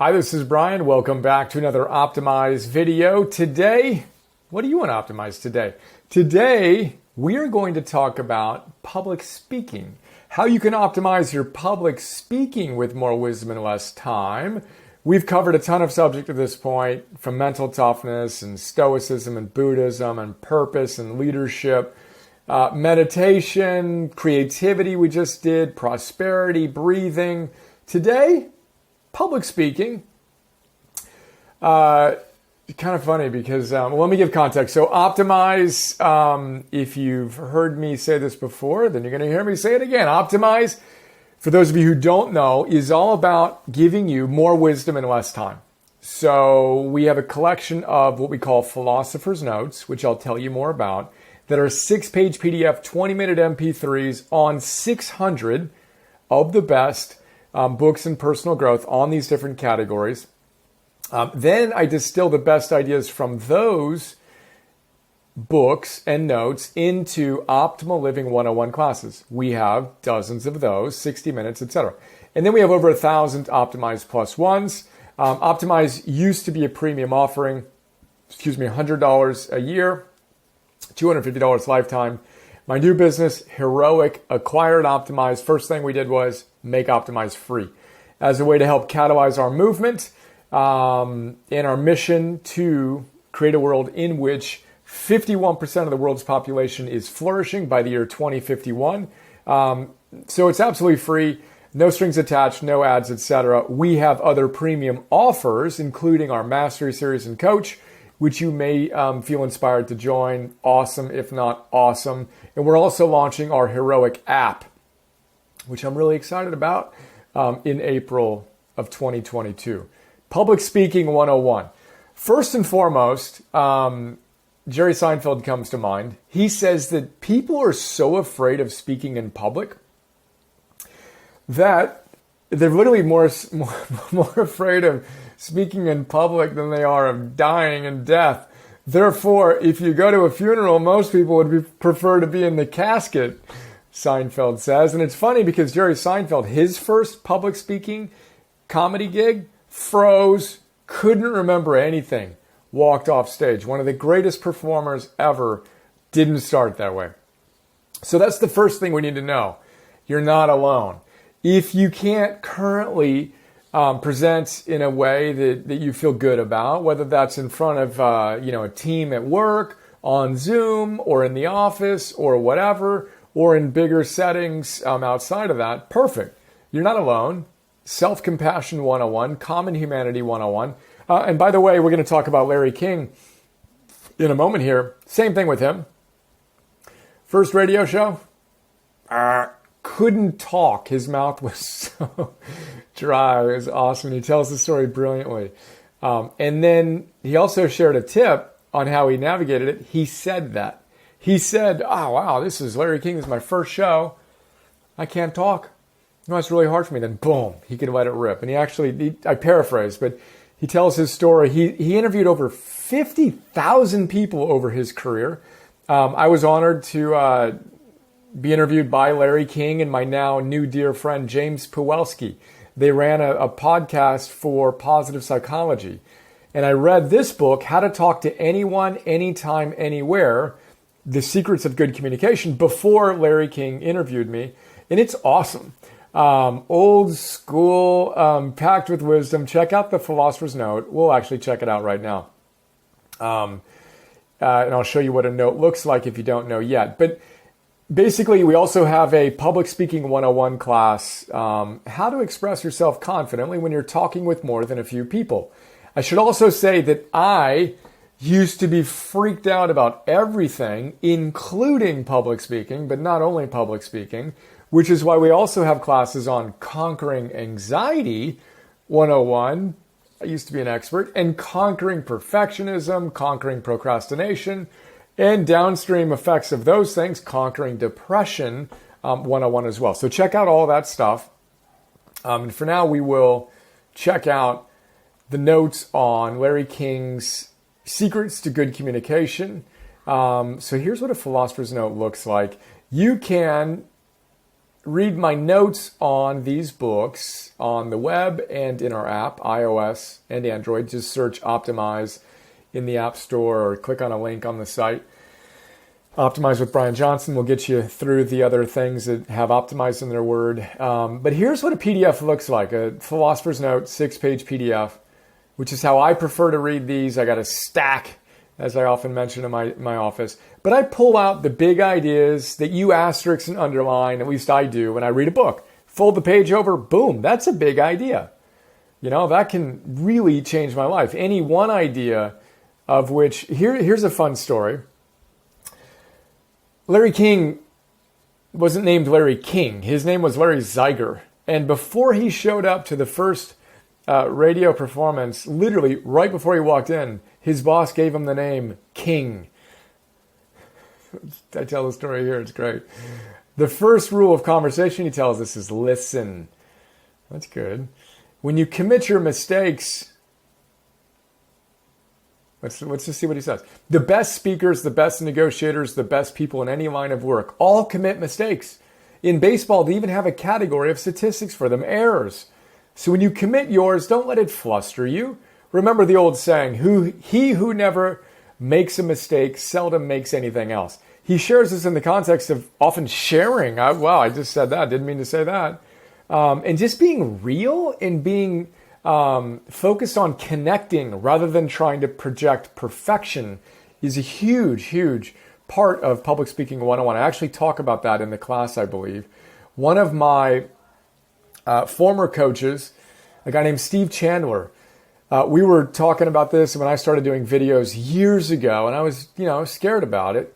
Hi, this is Brian. Welcome back to another Optimize video. Today, what do you want to optimize today? Today, we are going to talk about public speaking. How you can optimize your public speaking with more wisdom and less time. We've covered a ton of subject at this point, from mental toughness and Stoicism and Buddhism and purpose and leadership, meditation, creativity we just did, prosperity, breathing. Today, public speaking, kind of funny because, let me give context. So optimize, if you've heard me say this before, then you're going to hear me say it again. Optimize, for those of you who don't know, is all about giving you more wisdom in less time. So we have a collection of what we call philosopher's notes, which I'll tell you more about, that are 6-page PDF, 20-minute MP3s on 600 of the best books in personal growth on these different categories. Then I distill the best ideas from those books and notes into Optimal Living 101 classes. We have dozens of those, 60 minutes, etc. And then we have over 1,000 Optimize Plus ones. Optimize used to be a premium offering, $100 a year, $250 lifetime. My new business, Heroic, acquired Optimize. First thing we did was make Optimize free as a way to help catalyze our movement and our mission to create a world in which 51% of the world's population is flourishing by the year 2051. So it's absolutely free, no strings attached, no ads, etc. We have other premium offers, including our Mastery Series and Coach, which you may feel inspired to join. Awesome, if not awesome. And we're also launching our Heroic app, which I'm really excited about, in April of 2022. Public Speaking 101. First and foremost, Jerry Seinfeld comes to mind. He says that people are so afraid of speaking in public that they're literally more afraid of speaking in public than they are of dying and death. Therefore, if you go to a funeral, most people would prefer to be in the casket, Seinfeld says. And it's funny because Jerry Seinfeld, his first public speaking comedy gig, froze, couldn't remember anything, walked off stage. One of the greatest performers ever, didn't start that way. So that's the first thing we need to know. You're not alone. If you can't currently present in a way that you feel good about, whether that's in front of a team at work, on Zoom, or in the office, or whatever, or in bigger settings outside of that, perfect. You're not alone. Self-Compassion 101, Common Humanity 101. And by the way, we're going to talk about Larry King in a moment here. Same thing with him. First radio show, couldn't talk. His mouth was so dry. It was awesome. He tells the story brilliantly. And then he also shared a tip on how he navigated it. He said that. He said, oh, wow, this is Larry King. This is my first show. I can't talk. No, it's really hard for me. Then boom, he could let it rip. And I paraphrase, but he tells his story. He interviewed over 50,000 people over his career. I was honored to be interviewed by Larry King and my now new dear friend, James Puwelski. They ran a podcast for positive psychology. And I read this book, How to Talk to Anyone, Anytime, Anywhere, The Secrets of Good Communication, before Larry King interviewed me. And it's awesome. Old school, packed with wisdom. Check out the Philosopher's Note. We'll actually check it out right now. And I'll show you what a note looks like if you don't know yet. But basically, we also have a Public Speaking 101 class, how to express yourself confidently when you're talking with more than a few people. I should also say that I used to be freaked out about everything, including public speaking, but not only public speaking, which is why we also have classes on Conquering Anxiety 101. I used to be an expert. And Conquering Perfectionism, Conquering Procrastination, and downstream effects of those things, Conquering Depression 101 as well. So check out all that stuff. And for now, we will check out the notes on Larry King's Secrets to Good Communication. So here's what a philosopher's note looks like. You can read my notes on these books on the web and in our app, iOS and Android. Just search Optimize in the App Store or click on a link on the site. Optimize with Brian Johnson will get you through the other things that have optimized in their word. But here's what a PDF looks like, a Philosopher's Note 6-page PDF, which is how I prefer to read these. I got a stack, as I often mention in my office. But I pull out the big ideas that you asterisk and underline, at least I do, when I read a book. Fold the page over, boom, that's a big idea. You know, that can really change my life. Any one idea of which, here's a fun story. Larry King wasn't named Larry King. His name was Larry Zeiger. And before he showed up to the first radio performance, literally right before he walked in, his boss gave him the name King. I tell the story here, it's great. The first rule of conversation, he tells us, is listen. That's good. When you commit your mistakes, let's just see what he says. The best speakers, the best negotiators, the best people in any line of work all commit mistakes. In baseball, they even have a category of statistics for them, errors. So when you commit yours, don't let it fluster you. Remember the old saying, he who never makes a mistake seldom makes anything else. He shares this in the context of often sharing. Wow, I just said that. Didn't mean to say that. And just being real and being focused on connecting rather than trying to project perfection is a huge, huge part of Public Speaking 101. I actually talk about that in the class, I believe. One of my former coaches, a guy named Steve Chandler, we were talking about this when I started doing videos years ago, and I was, scared about it.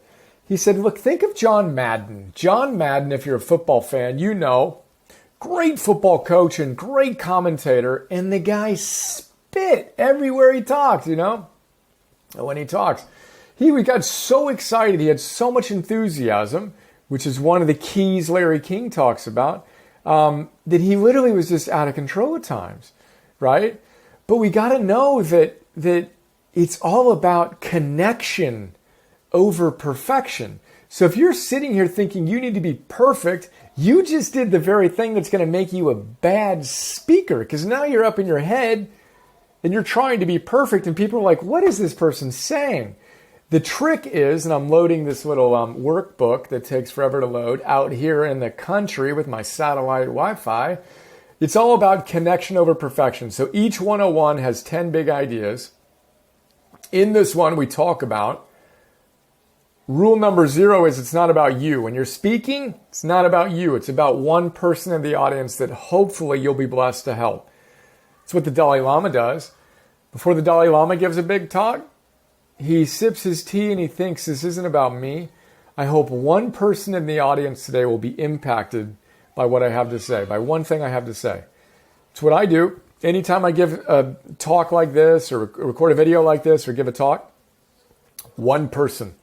He said, look, think of John Madden. John Madden, if you're a football fan, great football coach and great commentator, and the guy spit everywhere he talked, when he talks. He got so excited, he had so much enthusiasm, which is one of the keys Larry King talks about, that he literally was just out of control at times, right? But we got to know that it's all about connection over perfection. So if you're sitting here thinking you need to be perfect, you just did the very thing that's going to make you a bad speaker, because now you're up in your head and you're trying to be perfect and people are like, what is this person saying? The trick is, and I'm loading this little workbook that takes forever to load out here in the country with my satellite Wi-Fi. It's all about connection over perfection. So each 101 has 10 big ideas. In this one, we talk about rule number 0 is it's not about you. When you're speaking, it's not about you. It's about one person in the audience that hopefully you'll be blessed to help. It's what the Dalai Lama does. Before the Dalai Lama gives a big talk, he sips his tea and he thinks, this isn't about me. I hope one person in the audience today will be impacted by what I have to say, by one thing I have to say. It's what I do. Anytime I give a talk like this or record a video like this or give a talk, one person.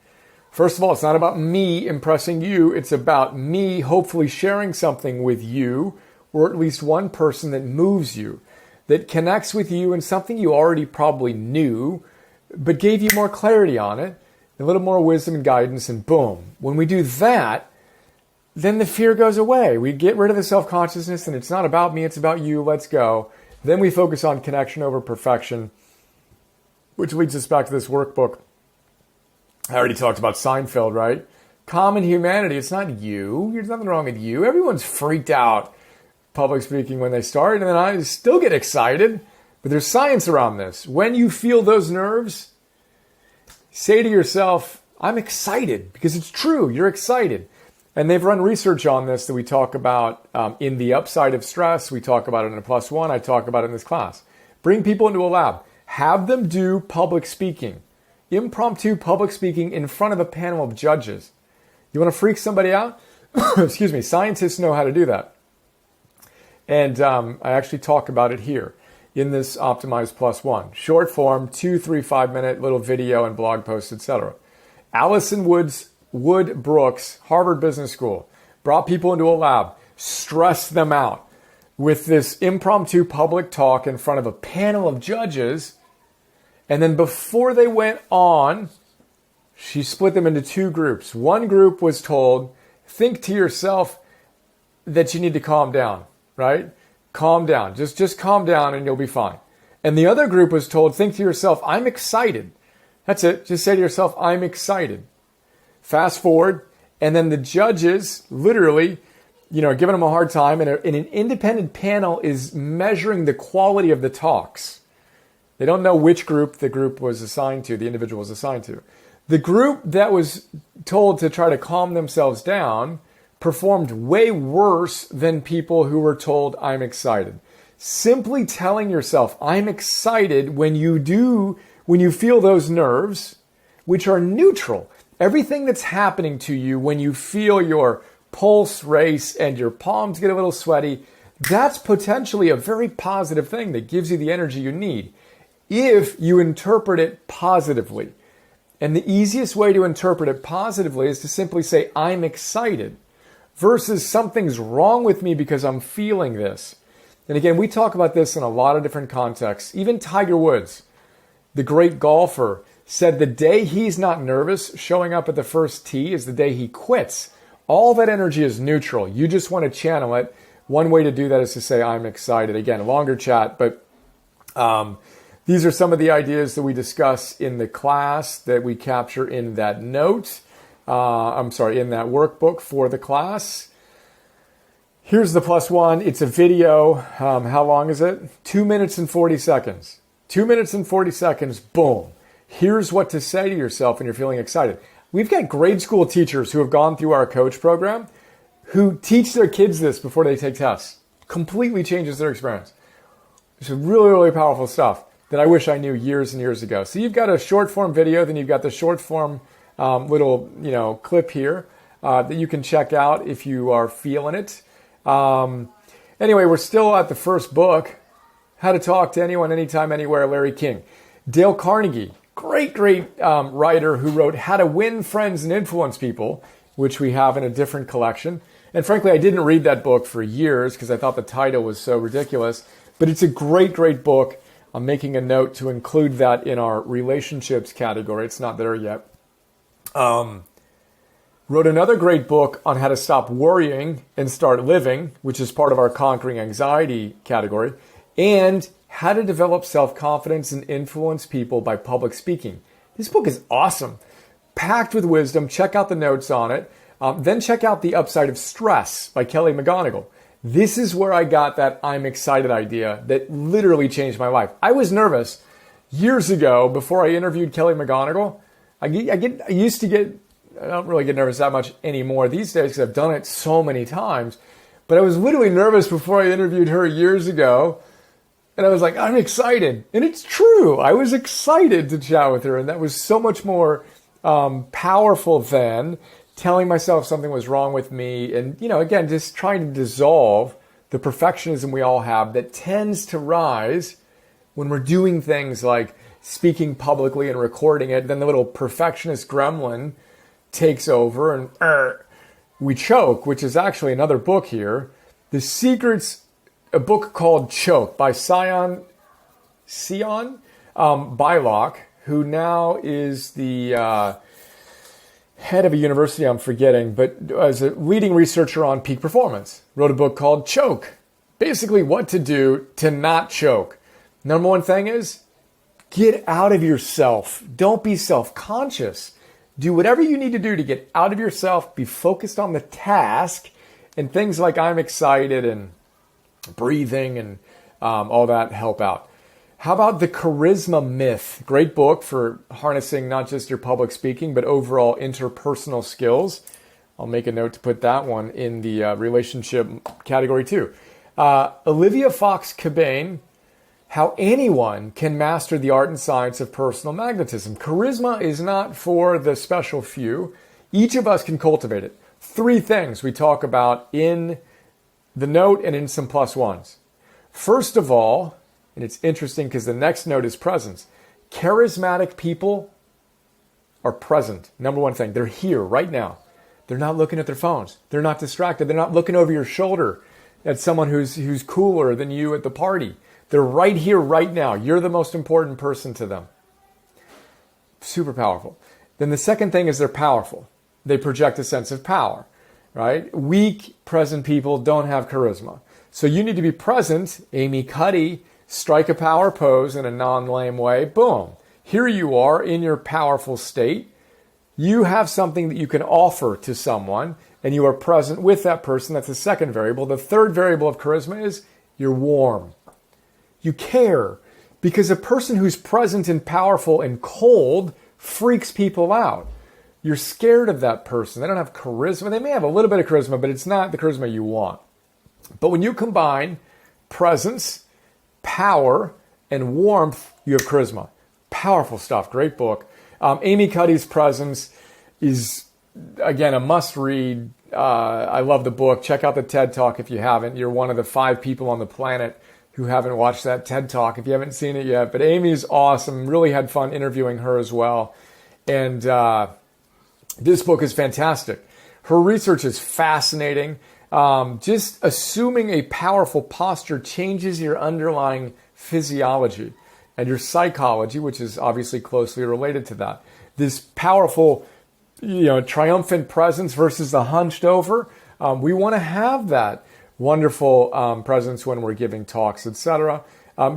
First of all, it's not about me impressing you. It's about me hopefully sharing something with you, or at least one person that moves you, that connects with you in something you already probably knew, but gave you more clarity on it, a little more wisdom and guidance, and boom. When we do that, then the fear goes away. We get rid of the self-consciousness, and it's not about me, it's about you, let's go. Then we focus on connection over perfection, which leads us back to this workbook. I already talked about Seinfeld, right? Common humanity. It's not you. There's nothing wrong with you. Everyone's freaked out public speaking when they start, and then I still get excited. But there's science around this. When you feel those nerves, say to yourself, I'm excited, because it's true. You're excited. And they've run research on this that we talk about in the upside of stress. We talk about it in a +1. I talk about it in this class. Bring people into a lab. Have them do public speaking. Impromptu public speaking in front of a panel of judges. You want to freak somebody out? Excuse me. Scientists know how to do that. And I actually talk about it here in this Optimized +1. Short form, 2, 3, 5-minute little video and blog posts, etc. Allison Wood Brooks, Harvard Business School, brought people into a lab, stressed them out with this impromptu public talk in front of a panel of judges. And then before they went on, she split them into 2 groups. One group was told, think to yourself, that you need to calm down, right? Calm down. Just calm down and you'll be fine. And the other group was told, think to yourself, I'm excited. That's it. Just say to yourself, I'm excited. Fast forward. And then the judges literally, giving them a hard time. And an independent panel is measuring the quality of the talks. They don't know which group the group was assigned to, the individual was assigned to. The group that was told to try to calm themselves down performed way worse than people who were told, I'm excited. Simply telling yourself, I'm excited when you feel those nerves, which are neutral. Everything that's happening to you when you feel your pulse race and your palms get a little sweaty, that's potentially a very positive thing that gives you the energy you need if you interpret it positively. And the easiest way to interpret it positively is to simply say, I'm excited, versus something's wrong with me because I'm feeling this. And again, we talk about this in a lot of different contexts. Even Tiger Woods, the great golfer, said the day he's not nervous showing up at the first tee is the day he quits. All that energy is neutral. You just want to channel it. One way to do that is to say, I'm excited. Again, a longer chat, but these are some of the ideas that we discuss in the class that we capture in that note. In that workbook for the class. Here's the +1. It's a video. How long is it? 2 minutes and 40 seconds. 2 minutes and 40 seconds. Boom. Here's what to say to yourself when you're feeling excited. We've got grade school teachers who have gone through our coach program who teach their kids this before they take tests. Completely changes their experience. It's really, really powerful stuff that I wish I knew years and years ago. So you've got a short form video, then you've got the short form little clip here that you can check out if you are feeling it. Anyway, we're still at the first book, How to Talk to Anyone, Anytime, Anywhere, Larry King. Dale Carnegie, great writer who wrote How to Win Friends and Influence People, which we have in a different collection. And frankly, I didn't read that book for years because I thought the title was so ridiculous. But it's a great book. I'm making a note to include that in our relationships category. It's not there yet. Wrote another great book on how to stop worrying and start living, which is part of our conquering anxiety category, and how to develop self-confidence and influence people by public speaking. This book is awesome, packed with wisdom. Check out the notes on it. Then check out The Upside of Stress by Kelly Mcgonigle. This is where I got that I'm excited idea that literally changed my life. I was nervous years ago before I interviewed Kelly Mcgonigle. I don't really get nervous that much anymore these days because I've done it so many times. But I was literally nervous before I interviewed her years ago. And I was like, I'm excited. And it's true. I was excited to chat with her. And that was so much more powerful than telling myself something was wrong with me. And, again, just trying to dissolve the perfectionism we all have that tends to rise when we're doing things like speaking publicly and recording it. Then the little perfectionist gremlin takes over and we choke, which is actually another book here. The Secrets, a book called Choke by Sion Bylock, who now is the head of a university I'm forgetting, but as a leading researcher on peak performance, wrote a book called Choke. Basically what to do to not choke. Number one thing is get out of yourself. Don't be self-conscious. Do whatever you need to do to get out of yourself. Be focused on the task, and things like I'm excited and breathing and all that help out. How about The Charisma Myth? Great book for harnessing not just your public speaking, but overall interpersonal skills. I'll make a note to put that one in the relationship category too. Olivia Fox-Cabane, How Anyone Can Master the Art and Science of Personal Magnetism. Charisma is not for the special few. Each of us can cultivate it. 3 things we talk about in the note and in some +1s. First of all, and it's interesting because the next note is presence. Charismatic people are present. Number one thing, they're here right now. They're not looking at their phones. They're not distracted. They're not looking over your shoulder at someone who's cooler than you at the party. They're right here, right now. You're the most important person to them. Super powerful. Then the second thing is they're powerful. They project a sense of power. right? Weak, present people don't have charisma. So you need to be present. Amy Cuddy, strike a power pose in a non-lame way. Boom. Here you are in your powerful state. You have something that you can offer to someone, and you are present with that person. That's the second variable. The third variable of charisma is you're warm. You care, because a person who's present and powerful and cold freaks people out. You're scared of that person. They don't have charisma. They may have a little bit of charisma, but it's not the charisma you want. But when you combine presence, power, and warmth, you have charisma. Powerful stuff. Great book. Amy Cuddy's Presence is, again, a must-read. I love the book. Check out the TED Talk if you haven't. You're one of the 5 people on the planet who haven't watched that TED Talk if you haven't seen it yet. But Amy's awesome. Really had fun interviewing her as well. And this book is fantastic. Her research is fascinating. Just assuming a powerful posture changes your underlying physiology and your psychology, which is obviously closely related to that. This powerful, triumphant presence versus the hunched over. We want to have that wonderful presence when we're giving talks, etc.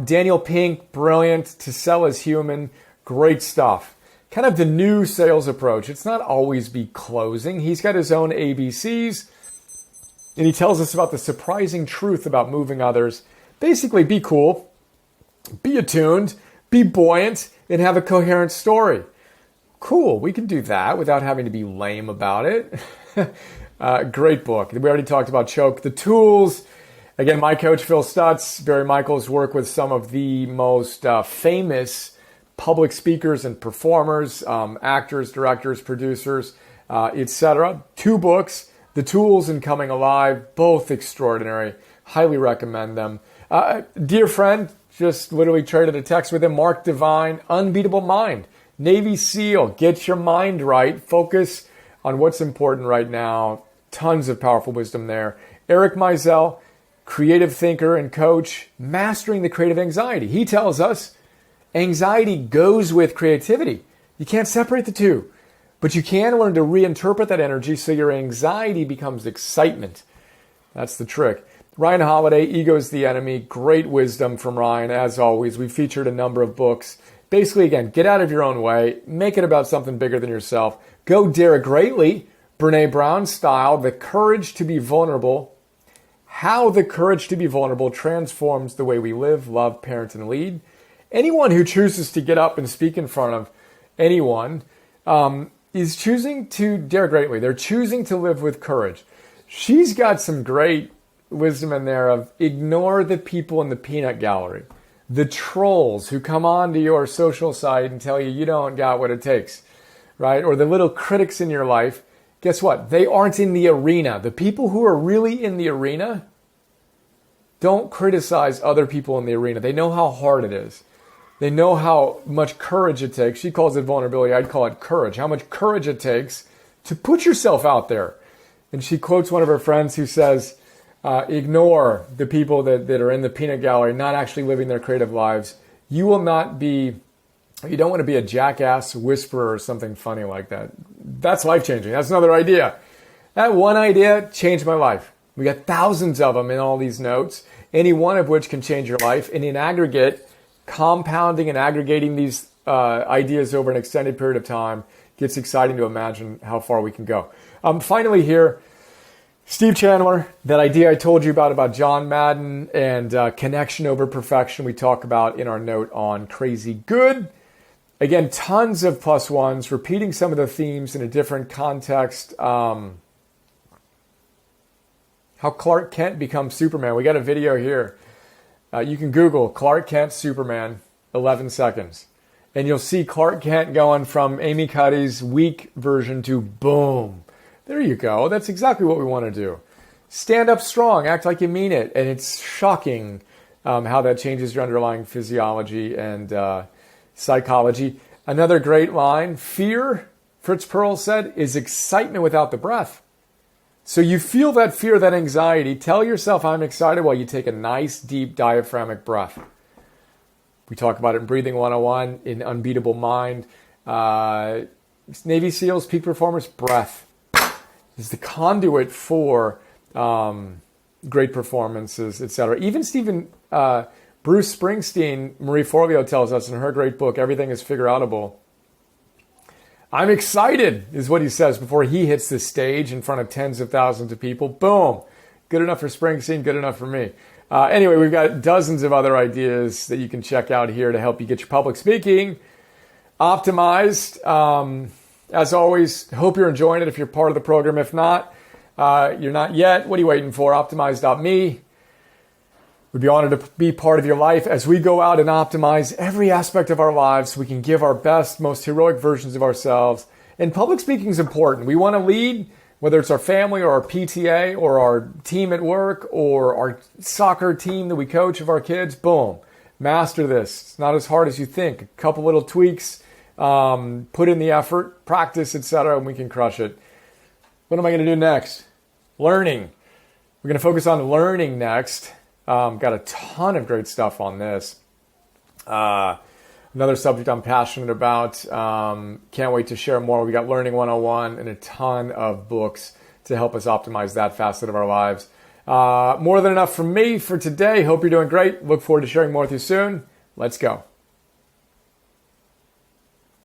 Daniel Pink, brilliant. To Sell as Human, great stuff. Kind of the new sales approach. It's not always be closing. He's got his own ABCs, and he tells us about the surprising truth about moving others. Basically, be cool, be attuned, be buoyant, and have a coherent story. Cool, we can do that without having to be lame about it. Great book. We already talked about Choke. The tools. Again, my coach, Phil Stutz, Barry Michaels, work with some of the most famous public speakers and performers, actors, directors, producers, etc. 2 books, The Tools and Coming Alive, both extraordinary. Highly recommend them. Dear friend, just literally traded a text with him, Mark Devine, Unbeatable Mind. Navy SEAL, get your mind right. Focus on what's important right now. Tons of powerful wisdom there. Eric Meisel, creative thinker and coach, Mastering the Creative Anxiety. He tells us anxiety goes with creativity. You can't separate the two, but you can learn to reinterpret that energy so your anxiety becomes excitement. That's the trick. Ryan Holiday, Ego's the Enemy. Great wisdom from Ryan, as always. We've featured a number of books. Basically, again, get out of your own way. Make it about something bigger than yourself. Go dare greatly. Brene Brown style, The Courage to be Vulnerable. How the courage to be vulnerable transforms the way we live, love, parent, and lead. Anyone who chooses to get up and speak in front of anyone is choosing to dare greatly. They're choosing to live with courage. She's got some great wisdom in there of ignore the people in the peanut gallery, the trolls who come onto your social site and tell you you don't got what it takes, right? Or the little critics in your life. Guess what? They aren't in the arena. The people who are really in the arena don't criticize other people in the arena. They know how hard it is. They know how much courage it takes. She calls it vulnerability. I'd call it courage. How much courage it takes to put yourself out there. And she quotes one of her friends who says, ignore the people that are in the peanut gallery, not actually living their creative lives. You don't want to be a jackass whisperer or something funny like that. That's life-changing. That's another idea. That one idea changed my life. We got thousands of them in all these notes, any one of which can change your life. And in aggregate, compounding and aggregating these ideas over an extended period of time gets exciting to imagine how far we can go. Finally here, Steve Chandler, that idea I told you about John Madden and connection over perfection we talk about in our note on Crazy Good. Again, tons of plus ones, repeating some of the themes in a different context. How Clark Kent becomes Superman. We got a video here. You can Google Clark Kent Superman, 11 seconds. And you'll see Clark Kent going from Amy Cuddy's weak version to boom. There you go. That's exactly what we want to do. Stand up strong. Act like you mean it. And it's shocking how that changes your underlying physiology and psychology. Another great line, fear, Fritz Perls said, is excitement without the breath. So you feel that fear, that anxiety. Tell yourself, I'm excited, while you take a nice, deep diaphragmic breath. We talk about it in Breathing 101, in Unbeatable Mind. Navy SEALs, peak performers, breath. is the conduit for great performances, etc. Even Bruce Springsteen, Marie Forleo tells us in her great book, Everything is Figure-Outable. I'm excited, is what he says before he hits the stage in front of tens of thousands of people. Boom. Good enough for Springsteen, good enough for me. Anyway, we've got dozens of other ideas that you can check out here to help you get your public speaking optimized. As always, hope you're enjoying it if you're part of the program. If not, you're not yet. What are you waiting for? Optimize.me. We'd be honored to be part of your life as we go out and optimize every aspect of our lives so we can give our best, most heroic versions of ourselves. And public speaking is important. We want to lead, whether it's our family or our PTA or our team at work or our soccer team that we coach of our kids. Boom. Master this. It's not as hard as you think. A couple little tweaks, put in the effort, practice, etc., and we can crush it. What am I going to do next? Learning. We're going to focus on learning next. Got a ton of great stuff on this. Another subject I'm passionate about. Can't wait to share more. We got Learning 101 and a ton of books to help us optimize that facet of our lives. More than enough from me for today. Hope you're doing great. Look forward to sharing more with you soon. Let's go.